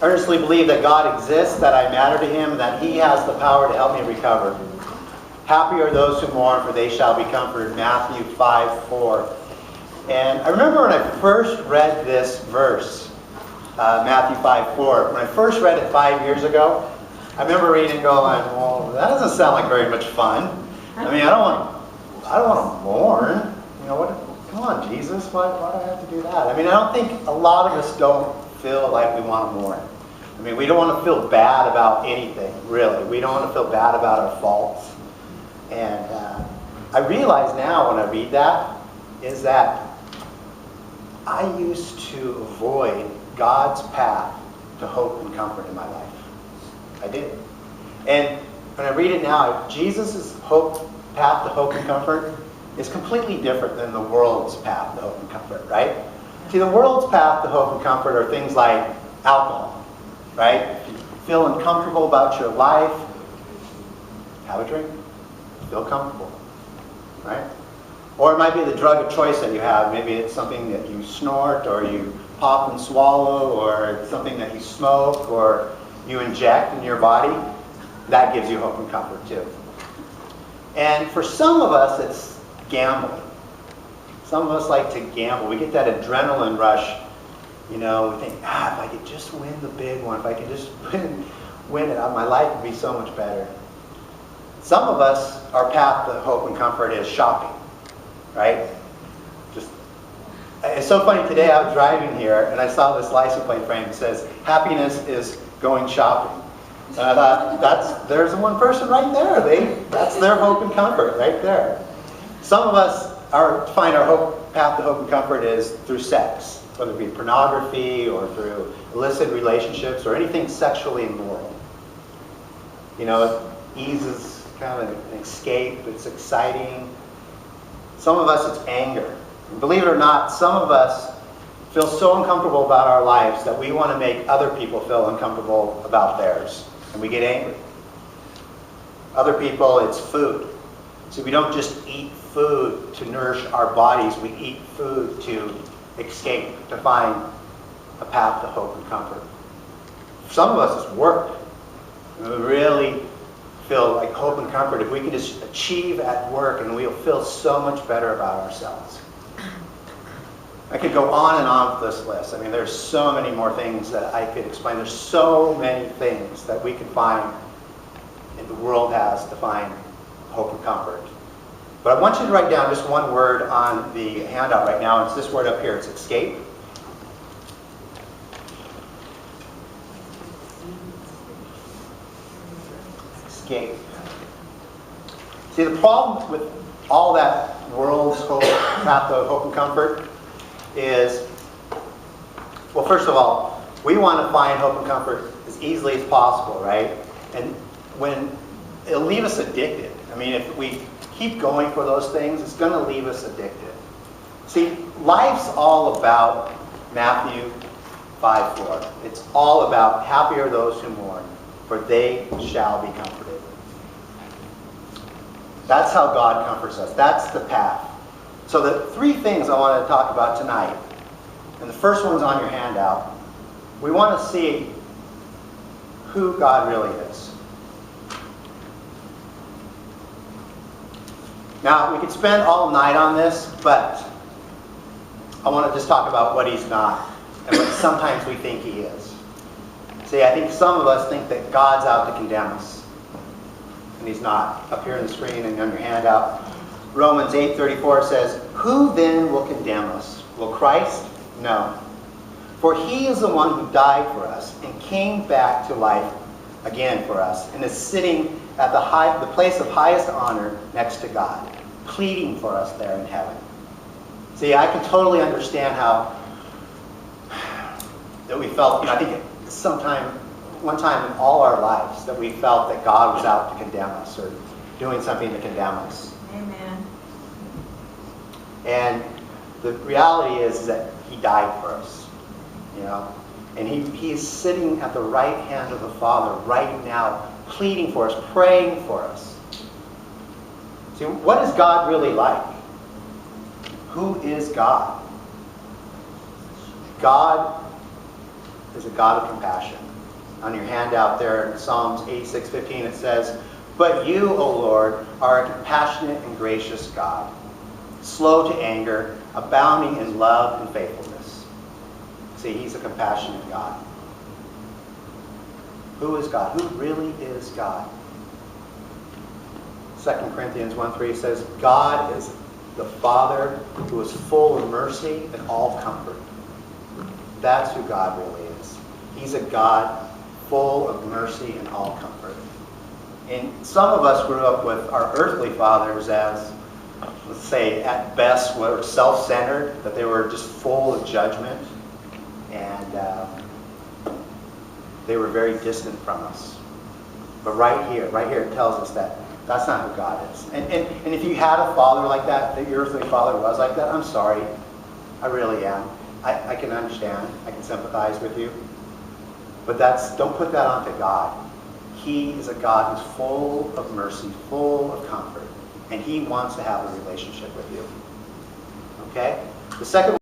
earnestly believe that God exists, that I matter to him, and that he has the power to help me recover. Happy are those who mourn, for they shall be comforted. Matthew 5:4. And I remember when I first read this verse, Matthew 5:4. When I first read it 5 years ago, I remember reading and going, well, that doesn't sound like very much fun. I mean, I don't want to mourn. You know what? Come on, Jesus, why do I have to do that? I mean, I don't think a lot of us don't feel like we want to mourn. I mean, we don't want to feel bad about anything, really. We don't want to feel bad about our faults. And I realize now when I read that, is that I used to avoid God's path to hope and comfort in my life. I did. And when I read it now, Jesus' path to hope and comfort is completely different than the world's path to hope and comfort, right? See, the world's path to hope and comfort are things like alcohol, right? If you feel uncomfortable about your life, have a drink. Feel comfortable, right? Or it might be the drug of choice that you have. Maybe it's something that you snort, or you pop and swallow, or it's something that you smoke, or you inject in your body. That gives you hope and comfort too. And for some of us, it's gambling. Some of us like to gamble. We get that adrenaline rush. You know, we think, if I could just win the big one, if I could just win it, my life would be so much better. Some of us, our path to hope and comfort is shopping, right? It's so funny, today I was driving here and I saw this license plate frame that says, happiness is going shopping. And I thought, there's one person right there. That's their hope and comfort right there. Some of us find our path to hope and comfort is through sex, whether it be pornography or through illicit relationships or anything sexually immoral. You know, it eases kind of an escape. It's exciting. Some of us, it's anger. And believe it or not, some of us feel so uncomfortable about our lives that we want to make other people feel uncomfortable about theirs. And we get angry. Other people, it's food. So we don't just eat food to nourish our bodies. We eat food to escape, to find a path to hope and comfort. For some of us, it's work. We really feel like hope and comfort if we can just achieve at work, and we'll feel so much better about ourselves. I could go on and on with this list. I mean, there's so many more things that I could explain. There's so many things that we can find, and the world has to find hope and comfort. But I want you to write down just one word on the handout right now. It's this word up here. It's escape. Escape. See, the problem with all that world's path to hope and comfort is, well, first of all, we want to find hope and comfort as easily as possible, right? And when it'll leave us addicted. I mean, if we keep going for those things, it's going to leave us addicted. See, life's all about Matthew 5:4. It's all about happy are those who mourn, for they shall be comforted. That's how God comforts us. That's the path. So the three things I want to talk about tonight, and the first one's on your handout. We want to see who God really is. Now, we could spend all night on this, but I want to just talk about what he's not and what sometimes we think he is. See, I think some of us think that God's out to condemn us, and he's not. Up here on the screen and on your handout, Romans 8:34 says, "Who then will condemn us? Will Christ? No. For he is the one who died for us and came back to life again for us, and is sitting at the place of highest honor next to God, pleading for us there in heaven." See, I can totally understand how that we felt, I think one time in all our lives, that we felt that God was out to condemn us or doing something to condemn us. Amen. And the reality is that he died for us, you know. And he's sitting at the right hand of the Father right now, pleading for us, praying for us. See, what is God really like? Who is God? God is a God of compassion. On your handout there in Psalms 86:15 it says, "But you, O Lord, are a compassionate and gracious God, slow to anger, abounding in love and faithfulness." See, he's a compassionate God. Who is God? Who really is God? 2 Corinthians 1:3 says, "God is the Father who is full of mercy and all comfort." That's who God really is. He's a God full of mercy and all comfort. And some of us grew up with our earthly fathers as, let's say, at best, were self-centered, that they were just full of judgment, and they were very distant from us. But right here it tells us that that's not who God is. And if you had a father like that, that your earthly father was like that, I'm sorry. I really am. I can understand. I can sympathize with you. But don't put that onto God. He is a God who's full of mercy, full of comfort. And he wants to have a relationship with you. Okay? The second